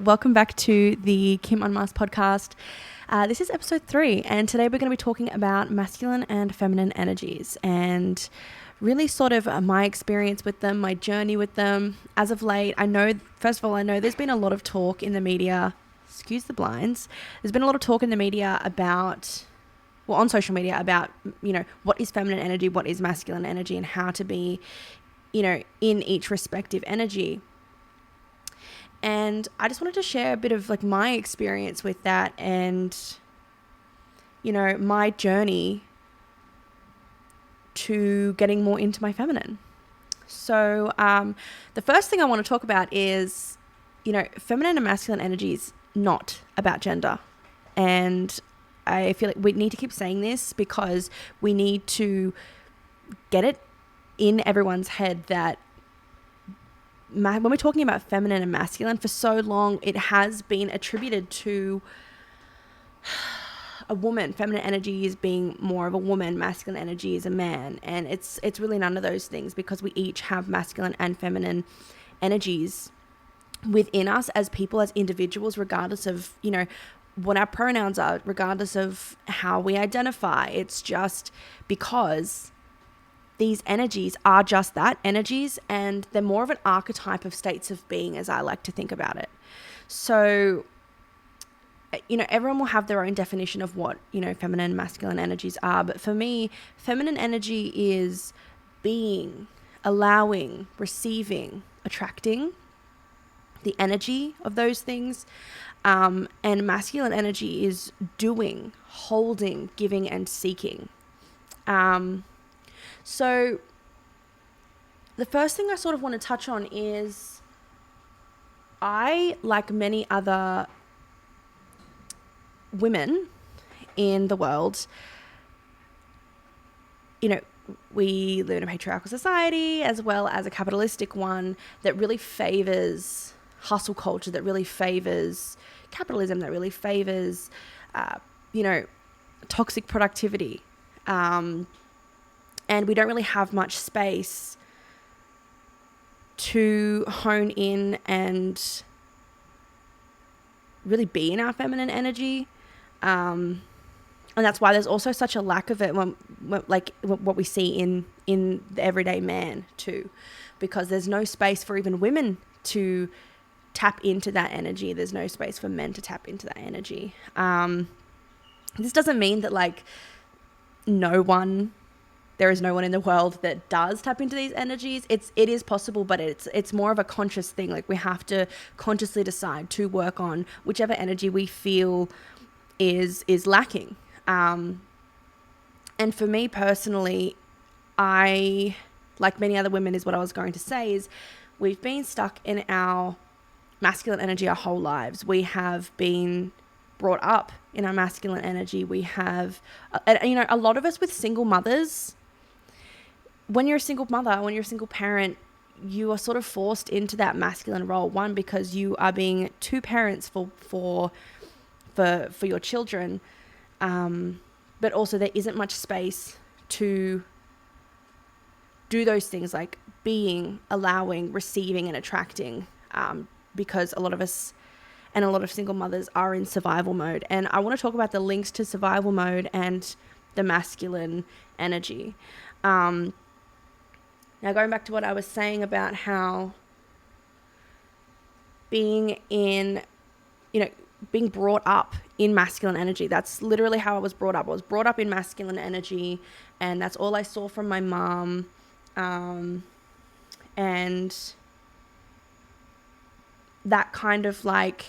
Welcome back to the Kim Unmasked podcast. This is episode 3, and today we're going to be talking about masculine and feminine energies and really sort of my experience with them, my journey with them. As of late, I know there's been a lot of talk in the media, excuse the blinds, there's been a lot of talk in the media about, on social media about, what is feminine energy, what is masculine energy, and how to be, in each respective energy. And I just wanted to share a bit of like my experience with that and, my journey to getting more into my feminine. So the first thing I want to talk about is, feminine and masculine energy is not about gender. And I feel like we need to keep saying this because we need to get it in everyone's head that when we're talking about feminine and masculine, for so long it has been attributed to a woman. Feminine energy is being more of a woman, masculine energy is a man, and it's really none of those things, because we each have masculine and feminine energies within us as people, as individuals, regardless of what our pronouns are, regardless of how we identify. It's just because these energies are just that, energies, and they're more of an archetype of states of being, as I like to think about it. So, everyone will have their own definition of what, feminine and masculine energies are. But for me, feminine energy is being, allowing, receiving, attracting, the energy of those things. And masculine energy is doing, holding, giving, and seeking. So the first thing I sort of want to touch on is I, like many other women in the world, we live in a patriarchal society as well as a capitalistic one that really favors hustle culture, that really favors capitalism, that really favors, toxic productivity. And we don't really have much space to hone in and really be in our feminine energy. And that's why there's also such a lack of it when like what we see in the everyday man too, because there's no space for even women to tap into that energy. There's no space for men to tap into that energy. This doesn't mean that there is no one in the world that does tap into these energies. It is possible, but it's more of a conscious thing. Like, we have to consciously decide to work on whichever energy we feel is lacking. And for me personally, I, like many other women, is what I was going to say, is we've been stuck in our masculine energy our whole lives. We have been brought up in our masculine energy. We have, a lot of us with single mothers, when you're a single mother, when you're a single parent, you are sort of forced into that masculine role. One, because you are being two parents for your children, but also there isn't much space to do those things like being, allowing, receiving, and attracting, because a lot of us and a lot of single mothers are in survival mode. And I want to talk about the links to survival mode and the masculine energy. Now, going back to what I was saying about how being brought up in masculine energy, that's literally how I was brought up. I was brought up in masculine energy, and that's all I saw from my mom. And that kind of like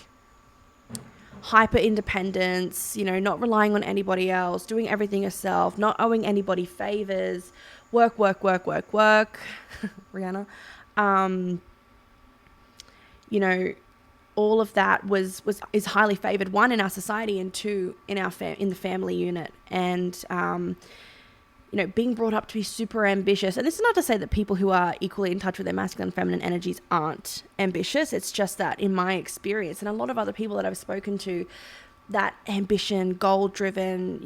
hyper independence, not relying on anybody else, doing everything yourself, not owing anybody favors, work, Rihanna. All of that is highly favored, one, in our society, and two, in the family unit. And being brought up to be super ambitious. And this is not to say that people who are equally in touch with their masculine and feminine energies aren't ambitious. It's just that, in my experience, and a lot of other people that I've spoken to, that ambition, goal driven,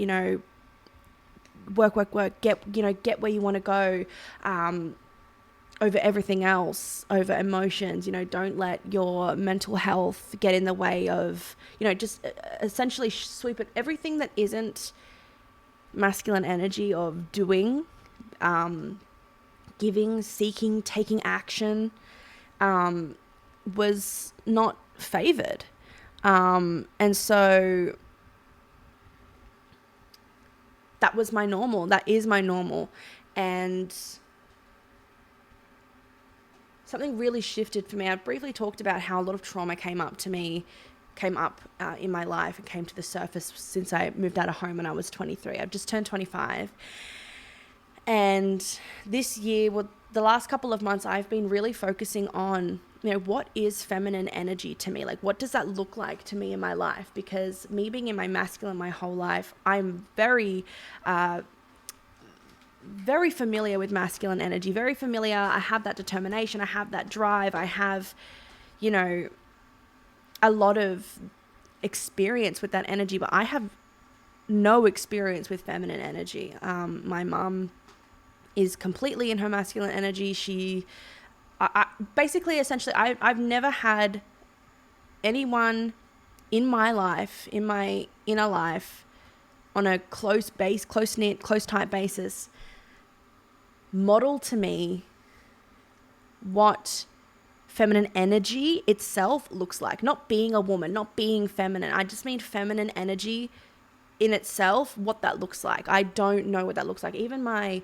work, get where you want to go, over everything else, over emotions. Don't let your mental health get in the way of, just essentially sweep it. Everything that isn't masculine energy of doing, giving, seeking, taking action, was not favored. And so that was my normal. That is my normal. And something really shifted for me. I briefly talked about how a lot of trauma came up in my life and came to the surface since I moved out of home when I was 23. I've just turned 25. And this year, the last couple of months, I've been really focusing on, what is feminine energy to me? Like, what does that look like to me in my life? Because me being in my masculine my whole life, I'm very familiar with masculine energy, very familiar. I have that determination. I have that drive. I have, a lot of experience with that energy, but I have no experience with feminine energy. My mum is completely in her masculine energy. I've never had anyone in my life, in my inner life, on a close-knit, close-tight basis, model to me what feminine energy itself looks like. Not being a woman, not being feminine. I just mean feminine energy in itself, what that looks like. I don't know what that looks like. Even my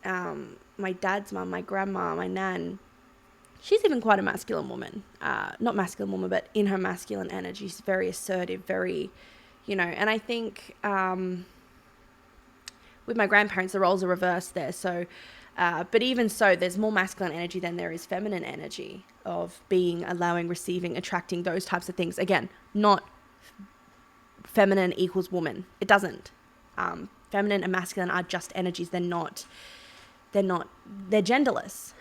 dad's mum, my grandma, my nan, she's even quite a masculine woman. Not masculine woman, but in her masculine energy. She's very assertive, very, and I think with my grandparents, the roles are reversed there. So, but even so, there's more masculine energy than there is feminine energy of being, allowing, receiving, attracting, those types of things. Again, not feminine equals woman. It doesn't. Feminine and masculine are just energies. They're genderless.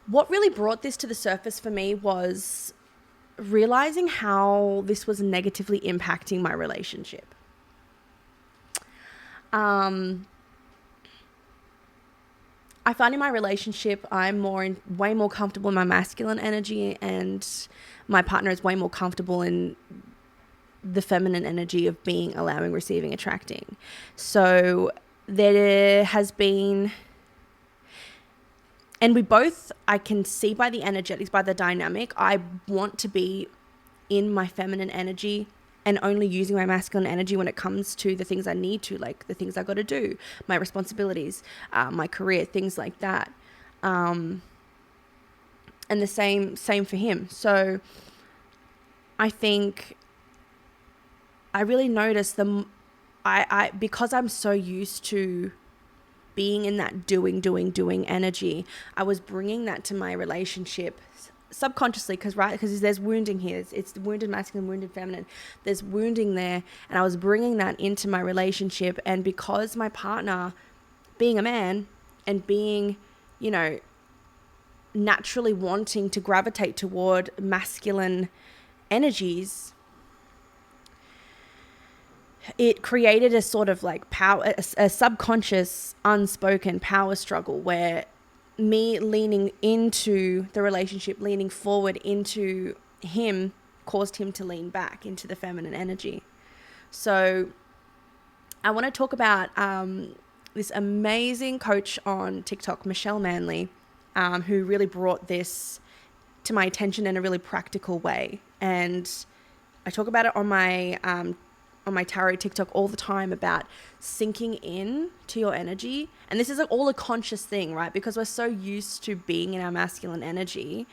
What really brought this to the surface for me was realizing how this was negatively impacting my relationship. I find in my relationship, I'm way more comfortable in my masculine energy, and my partner is way more comfortable in the feminine energy of being, allowing, receiving, attracting. So there has been, and we both, I can see by the energetics, by the dynamic, I want to be in my feminine energy and only using my masculine energy when it comes to the things I need to, like the things I got to do, my responsibilities, my career, things like that. And the same for him. So I think I really noticed because I'm so used to being in that doing energy, I was bringing that to my relationship subconsciously, because there's wounding here. It's wounded masculine, wounded feminine. There's wounding there, and I was bringing that into my relationship. And because my partner, being a man and being, naturally wanting to gravitate toward masculine energies, it created a sort of like power, a subconscious, unspoken power struggle where me leaning into the relationship, leaning forward into him, caused him to lean back into the feminine energy. So I want to talk about this amazing coach on TikTok, Michelle Manley, who really brought this to my attention in a really practical way. And I talk about it on my tarot TikTok all the time, about sinking in to your energy. And this is all a conscious thing, right? Because we're so used to being in our masculine energy.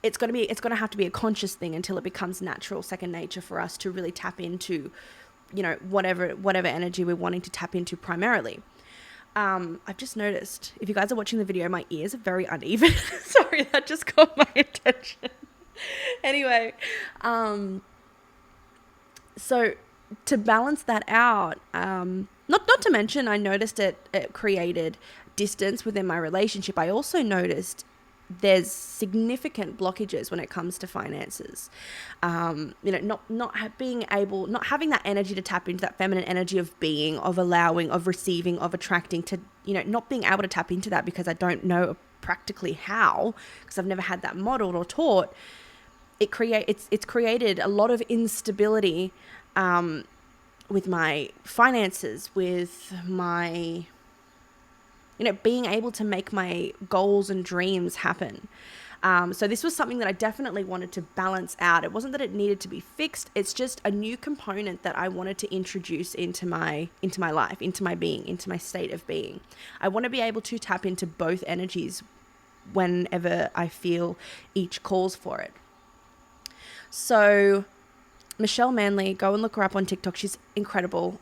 It's going to have to be a conscious thing until it becomes natural, second nature for us to really tap into, whatever energy we're wanting to tap into primarily. I've just noticed, if you guys are watching the video, my ears are very uneven. Sorry, that just caught my attention. Anyway, so to balance that out, not to mention, I noticed it created distance within my relationship. I also noticed there's significant blockages when it comes to finances. Not having that energy to tap into that feminine energy of being, of allowing, of receiving, of attracting, to, not being able to tap into that because I don't know practically how, because I've never had that modeled or taught. It's created a lot of instability with my finances, with my being able to make my goals and dreams happen. So this was something that I definitely wanted to balance out. It wasn't that it needed to be fixed. It's just a new component that I wanted to introduce into my life, into my being, into my state of being. I want to be able to tap into both energies whenever I feel each calls for it. So Michelle Manley, go and look her up on TikTok. She's incredible.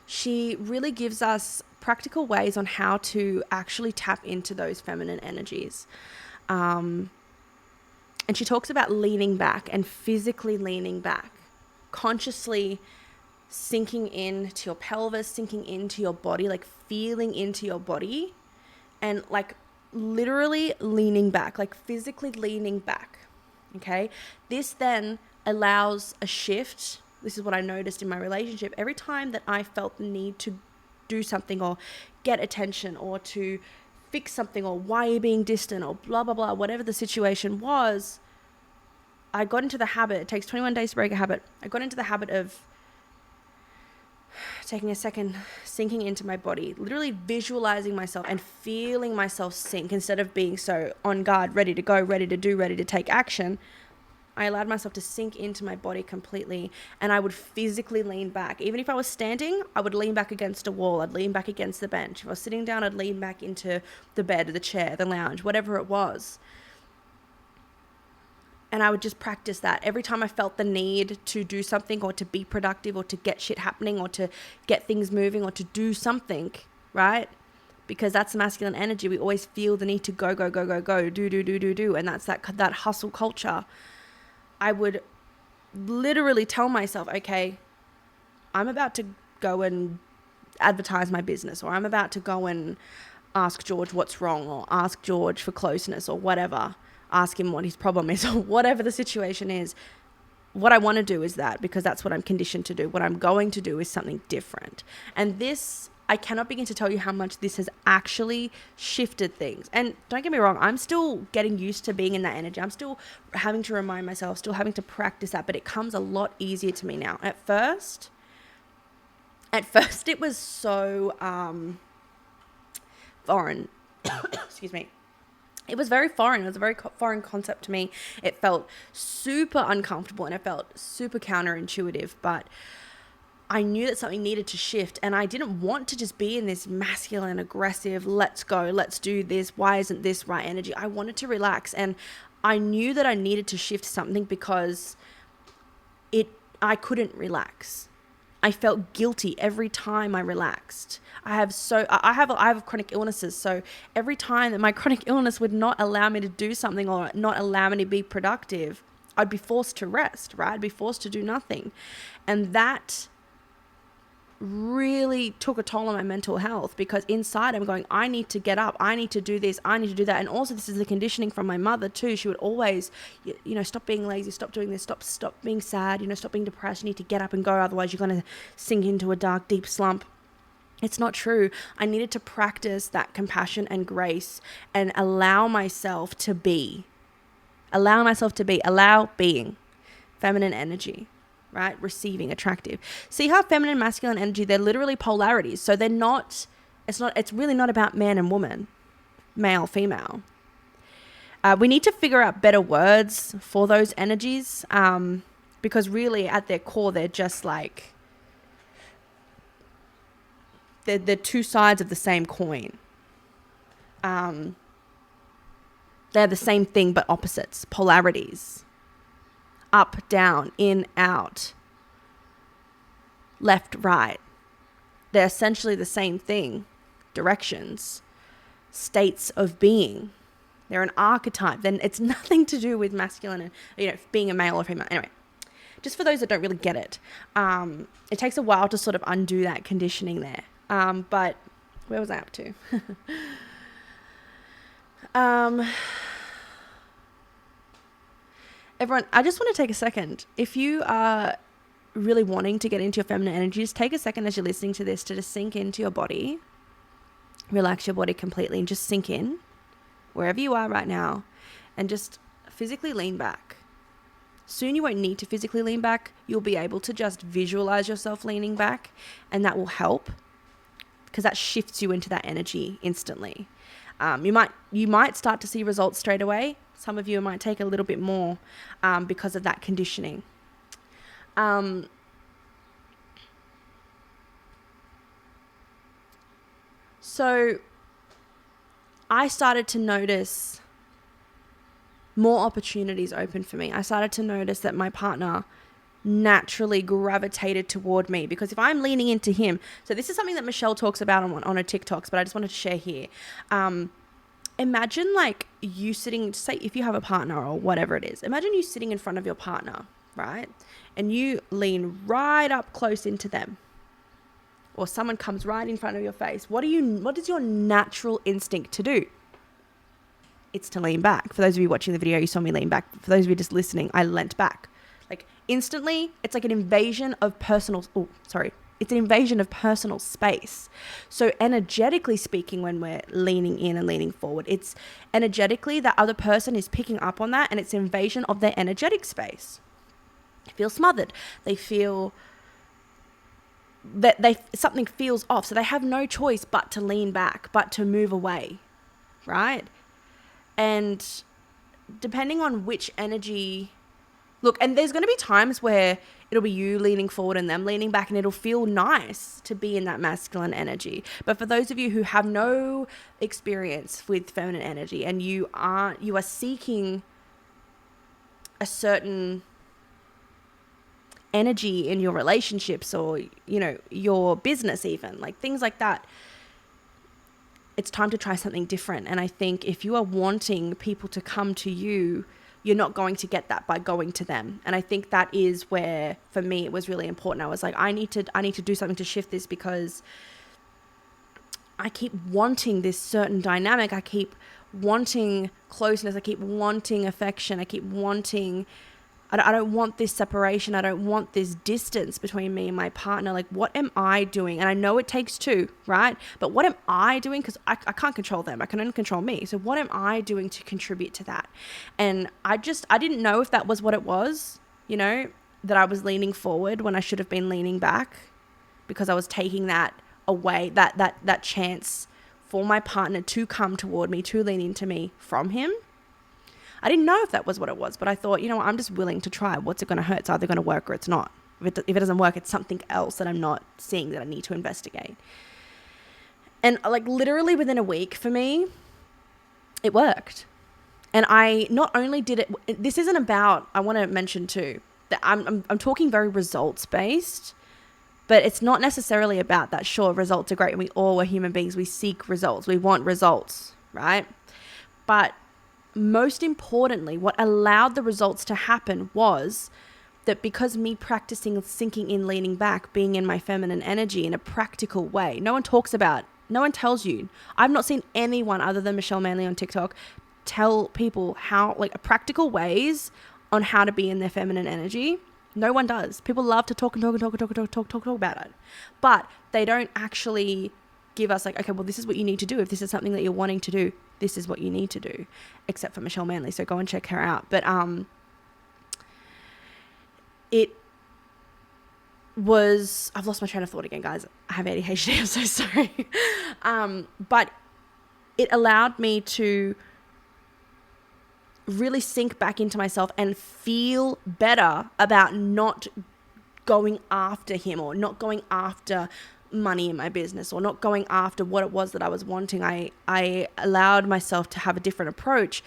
She really gives us practical ways on how to actually tap into those feminine energies. And she talks about leaning back and physically leaning back, consciously sinking into your pelvis, sinking into your body, like feeling into your body, and like literally leaning back, like physically leaning back. Okay. This then allows a shift. This is what I noticed in my relationship. Every time that I felt the need to do something or get attention or to fix something, or why are you being distant, or blah, blah, blah, whatever the situation was, I got into the habit. It takes 21 days to break a habit. I got into the habit of taking a second, sinking into my body, literally visualizing myself and feeling myself sink instead of being so on guard, ready to go, ready to do, ready to take action. I allowed myself to sink into my body completely, and I would physically lean back. Even if I was standing, I would lean back against a wall. I'd lean back against the bench. If I was sitting down, I'd lean back into the bed, the chair, the lounge, whatever it was. And I would just practice that. Every time I felt the need to do something, or to be productive, or to get shit happening, or to get things moving, or to do something, right? Because that's the masculine energy. We always feel the need to go, go, go, go, go, do. And that's that hustle culture. I would literally tell myself, okay, I'm about to go and advertise my business, or I'm about to go and ask George what's wrong, or ask George for closeness, or whatever, ask him what his problem is, or whatever the situation is. What I want to do is that, because that's what I'm conditioned to do. What I'm going to do is something different. And this, I cannot begin to tell you how much this has actually shifted things. And don't get me wrong, I'm still getting used to being in that energy. I'm still having to remind myself, still having to practice that, but it comes a lot easier to me now. At first it was so foreign. Excuse me. It was very foreign. It was a very foreign concept to me. It felt super uncomfortable, and it felt super counterintuitive, but I knew that something needed to shift, and I didn't want to just be in this masculine, aggressive, let's go, let's do this, why isn't this right energy. I wanted to relax, and I knew that I needed to shift something because I couldn't relax. I felt guilty every time I relaxed. I have chronic illnesses, so every time that my chronic illness would not allow me to do something or not allow me to be productive, I'd be forced to rest, right? I'd be forced to do nothing. And that really took a toll on my mental health, because inside I'm going, I need to get up, I need to do this, I need to do that. And also this is the conditioning from my mother too. She would always, stop being lazy, stop doing this, stop being sad, stop being depressed, you need to get up and go, otherwise you're going to sink into a dark, deep slump. It's not true. I needed to practice that compassion and grace and allow myself to be, allow being feminine energy. Right? Receiving, attractive. See how feminine, masculine energy, they're literally polarities. So it's really not about man and woman, male, female. We need to figure out better words for those energies, because really at their core, they're just like, they're two sides of the same coin. They're the same thing, but opposites, polarities. Up, down, in, out, left, right. They're essentially the same thing. Directions, states of being. They're an archetype. Then it's nothing to do with masculine and, being a male or female. Anyway, just for those that don't really get it, it takes a while to sort of undo that conditioning there. But where was I up to? everyone, I just want to take a second. If you are really wanting to get into your feminine energy, just take a second as you're listening to this to just sink into your body, relax your body completely, and just sink in wherever you are right now, and just physically lean back. Soon you won't need to physically lean back. You'll be able to just visualize yourself leaning back, and that will help because that shifts you into that energy instantly. You might start to see results straight away. Some of you might take a little bit more because of that conditioning. So I started to notice more opportunities open for me. I started to notice that my partner naturally gravitated toward me, because if I'm leaning into him, so this is something that Michelle talks about on her TikToks, but I just wanted to share here. Imagine like you sitting, say if you have a partner or whatever it is, imagine you sitting in front of your partner, right? And you lean right up close into them, or someone comes right in front of your face. What is your natural instinct to do? It's to lean back. For those of you watching the video, you saw me lean back. For those of you just listening, I leant back. Like instantly, it's like an invasion of personal space. So energetically speaking, when we're leaning in and leaning forward, it's energetically that other person is picking up on that, and it's invasion of their energetic space. They feel smothered. They feel that something feels off. So they have no choice but to lean back, but to move away, right? And depending on which energy, look, and there's going to be times where it'll be you leaning forward and them leaning back, and it'll feel nice to be in that masculine energy. But for those of you who have no experience with feminine energy, and you are seeking a certain energy in your relationships, or, you know, your business, even like things like that, it's time to try something different. And I think if you are wanting people to come to you, you're not going to get that by going to them. And I think that is where, for me, it was really important. I was like, I need to do something to shift this, because I keep wanting this certain dynamic. I keep wanting closeness. I keep wanting affection. I keep wanting, I don't want this separation. I don't want this distance between me and my partner. Like, what am I doing? And I know it takes two, right? But what am I doing? Because I can't control them. I can only control me. So what am I doing to contribute to that? And I didn't know if that was what it was, you know, that I was leaning forward when I should have been leaning back, because I was taking that away, that chance for my partner to come toward me, to lean into me from him. I didn't know if that was what it was, but I thought, you know what, I'm just willing to try. What's it going to hurt? It's either going to work or it's not. If it doesn't work, it's something else that I'm not seeing that I need to investigate. And like literally within a week for me, it worked. And I not only did it, this isn't about, I want to mention too, that I'm talking very results based, but it's not necessarily about that. Sure, results are great, and we all are human beings. We seek results. We want results, right? But most importantly, what allowed the results to happen was that because me practicing sinking in, leaning back, being in my feminine energy in a practical way, no one tells you. I've not seen anyone other than Michelle Manley on TikTok tell people how, like, practical ways on how to be in their feminine energy. No one does. People love to talk about it, but they don't actually give us like, okay, well, this is what you need to do. If this is something that you're wanting to do, this is what you need to do, except for Michelle Manley. So go and check her out. But it was, I've lost my train of thought again, guys. I have ADHD. I'm so sorry. But it allowed me to really sink back into myself and feel better about not going after him, or not going after money in my business, or not going after what it was that I was wanting. I allowed myself to have a different approach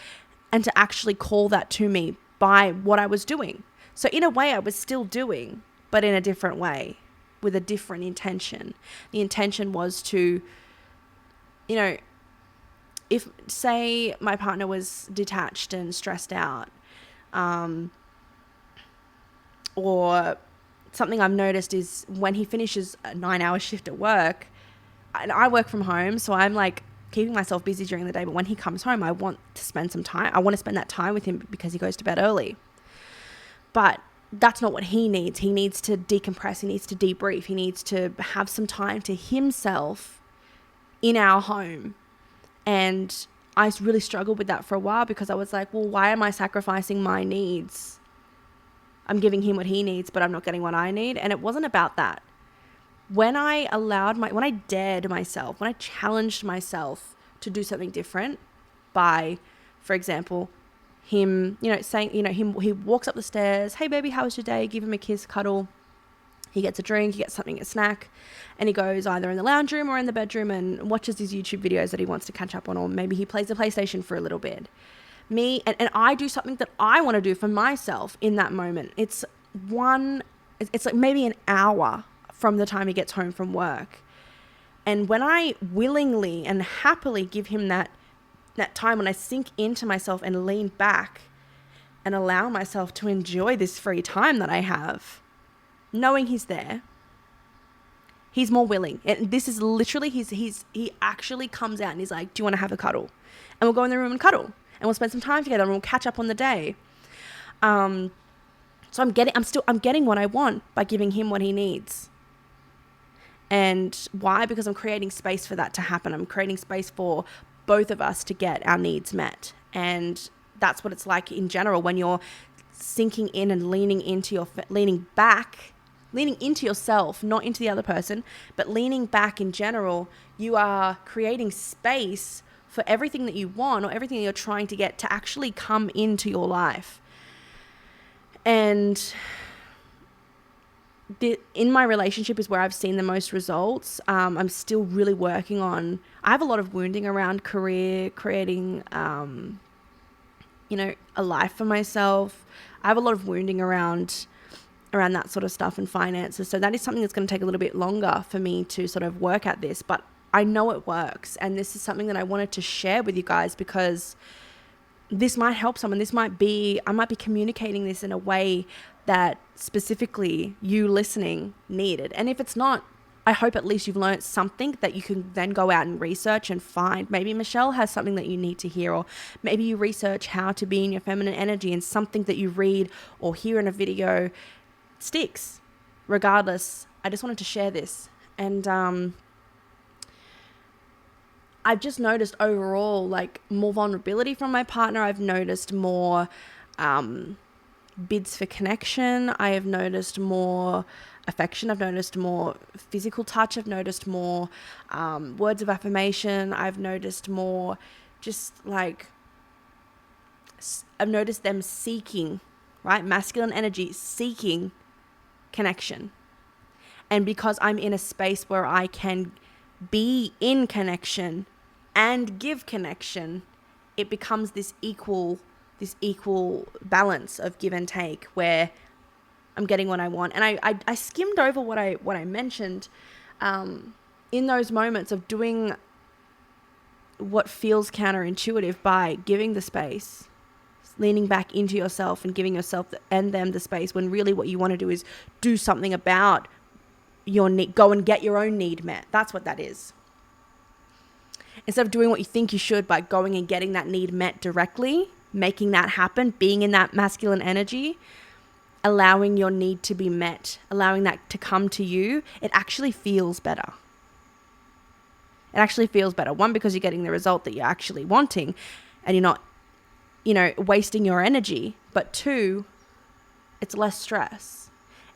and to actually call that to me by what I was doing. So in a way, I was still doing, but in a different way, with a different intention. The intention was to, you know, if, say, my partner was detached and stressed out, or something I've noticed is when he finishes a 9-hour shift at work, and I work from home, so I'm like keeping myself busy during the day, but when he comes home, I want to spend some time. I want to spend that time with him because he goes to bed early. But that's not what he needs. He needs to decompress. He needs to debrief. He needs to have some time to himself in our home. And I really struggled with that for a while, because I was like, well, why am I sacrificing my needs? I'm giving him what he needs, but I'm not getting what I need. And it wasn't about that. When I dared myself, when I challenged myself to do something different by, for example, him, saying, he walks up the stairs, hey baby, how was your day? Give him a kiss, cuddle. He gets a drink, he gets something, a snack, and he goes either in the lounge room or in the bedroom and watches these YouTube videos that he wants to catch up on, or maybe he plays the PlayStation for a little bit. And I do something that I want to do for myself in that moment. It's like maybe an hour from the time he gets home from work. And when I willingly and happily give him that time, when I sink into myself and lean back and allow myself to enjoy this free time that I have, knowing he's there, he's more willing. And this is literally, he actually comes out and he's like, do you want to have a cuddle? And we'll go in the room and cuddle. And we'll spend some time together and we'll catch up on the day. So I'm getting what I want by giving him what he needs. And why? Because I'm creating space for that to happen. I'm creating space for both of us to get our needs met. And that's what it's like in general when you're sinking in and leaning into yourself, not into the other person, but leaning back in general. You are creating space for everything that you want, or everything that you're trying to get, to actually come into your life. And in my relationship is where I've seen the most results. I'm still really working on, I have a lot of wounding around career, creating, a life for myself. I have a lot of wounding around that sort of stuff, and finances. So that is something that's going to take a little bit longer for me to sort of work at this, but I know it works. And this is something that I wanted to share with you guys, because this might help someone. I might be communicating this in a way that specifically you listening needed. And if it's not, I hope at least you've learned something that you can then go out and research and find. Maybe Michelle has something that you need to hear, or maybe you research how to be in your feminine energy, and something that you read or hear in a video sticks. Regardless, I just wanted to share this. And I've just noticed overall, like, more vulnerability from my partner. I've noticed more bids for connection. I have noticed more affection. I've noticed more physical touch. I've noticed more words of affirmation. I've noticed more I've noticed them seeking, right? Masculine energy, seeking connection. And because I'm in a space where I can be in connection and give connection, it becomes this equal balance of give and take, where I'm getting what I want. And I skimmed over what I mentioned in those moments of doing what feels counterintuitive by giving the space, leaning back into yourself and giving yourself and them the space, when really what you want to do is do something about your need. Go and get your own need met. That's what that is. Instead of doing what you think you should by going and getting that need met directly, making that happen, being in that masculine energy, allowing your need to be met, allowing that to come to you, it actually feels better. It actually feels better. One, because you're getting the result that you're actually wanting and you're not, wasting your energy. But two, it's less stress.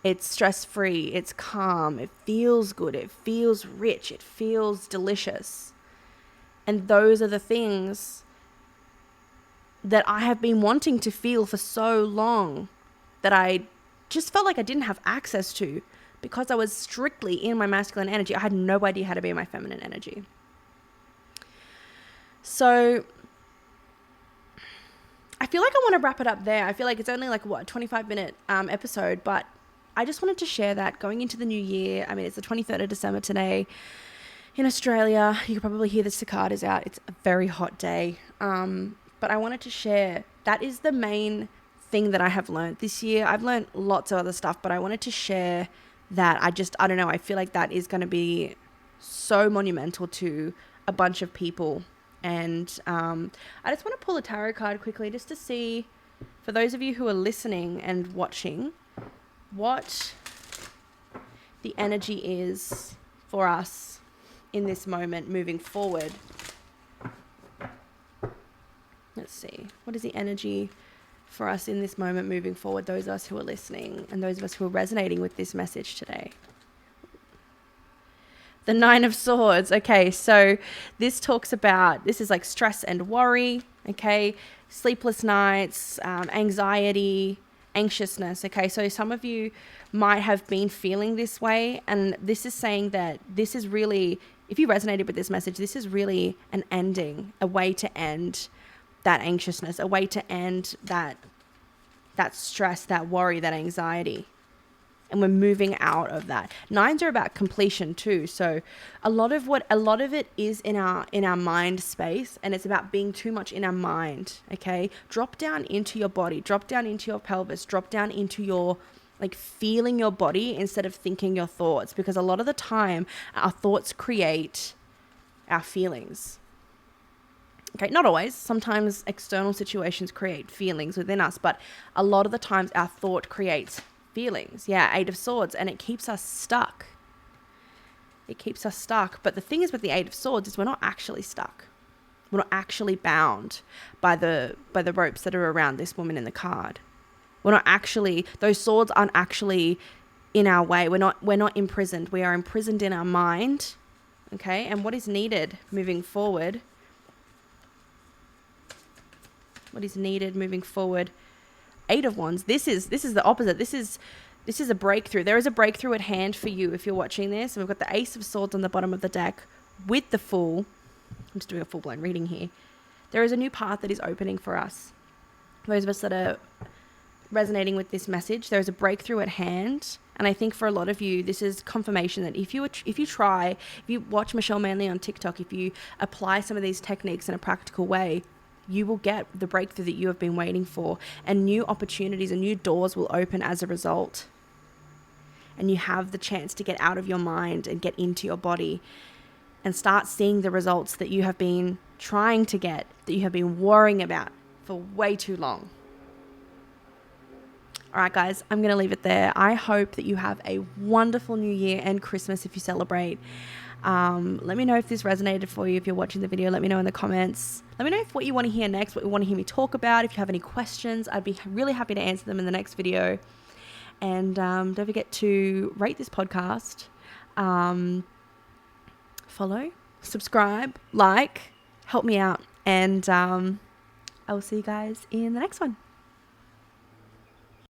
It's stress-free. It's calm. It feels good. It feels rich. It feels delicious. And those are the things that I have been wanting to feel for so long, that I just felt like I didn't have access to, because I was strictly in my masculine energy. I had no idea how to be in my feminine energy. So I feel like I want to wrap it up there. I feel like it's only 25-minute episode, but I just wanted to share that going into the new year. I mean, it's the 23rd of December today. In Australia, you can probably hear the cicadas out. It's a very hot day. But I wanted to share, that is the main thing that I have learned this year. I've learned lots of other stuff, but I wanted to share that. I don't know. I feel like that is going to be so monumental to a bunch of people. And I just want to pull a tarot card quickly just to see for those of you who are listening and watching, what the energy is for us in this moment moving forward. Let's see. What is the energy for us in this moment moving forward? Those of us who are listening and those of us who are resonating with this message today. The Nine of Swords. Okay, so this talks about, this is like stress and worry, okay? Sleepless nights, anxiety, anxiousness, okay? So some of you might have been feeling this way, and this is saying that this is really, if you resonated with this message, this is really an ending, a way to end that anxiousness, a way to end that stress, that worry, that anxiety. And we're moving out of that. Nines are about completion too. So a lot of it is in our mind space, and it's about being too much in our mind. Okay. Drop down into your body, drop down into your pelvis, drop down into your, like, feeling your body instead of thinking your thoughts, because a lot of the time our thoughts create our feelings. Okay, not always. Sometimes external situations create feelings within us, but a lot of the times our thought creates feelings. Yeah, Eight of Swords, and it keeps us stuck. It keeps us stuck. But the thing is with the Eight of Swords is we're not actually stuck. We're not actually bound by the ropes that are around this woman in the card. We're not actually, those swords aren't actually in our way. We're not imprisoned. We are imprisoned in our mind. Okay, and what is needed moving forward? What is needed moving forward? Eight of Wands. This is the opposite. This is a breakthrough. There is a breakthrough at hand for you if you're watching this. And we've got the Ace of Swords on the bottom of the deck with the Fool. I'm just doing a full-blown reading here. There is a new path that is opening for us. Those of us that are resonating with this message, there is a breakthrough at hand. And I think for a lot of you, this is confirmation that if you watch Michelle Manley on TikTok, if you apply some of these techniques in a practical way, you will get the breakthrough that you have been waiting for, and new opportunities and new doors will open as a result. And you have the chance to get out of your mind and get into your body and start seeing the results that you have been trying to get, that you have been worrying about for way too long. All right, guys, I'm going to leave it there. I hope that you have a wonderful New Year and Christmas if you celebrate. Let me know if this resonated for you. If you're watching the video, let me know in the comments. Let me know what you want to hear next, what you want to hear me talk about. If you have any questions, I'd be really happy to answer them in the next video. And don't forget to rate this podcast, follow, subscribe, like, help me out. And I will see you guys in the next one.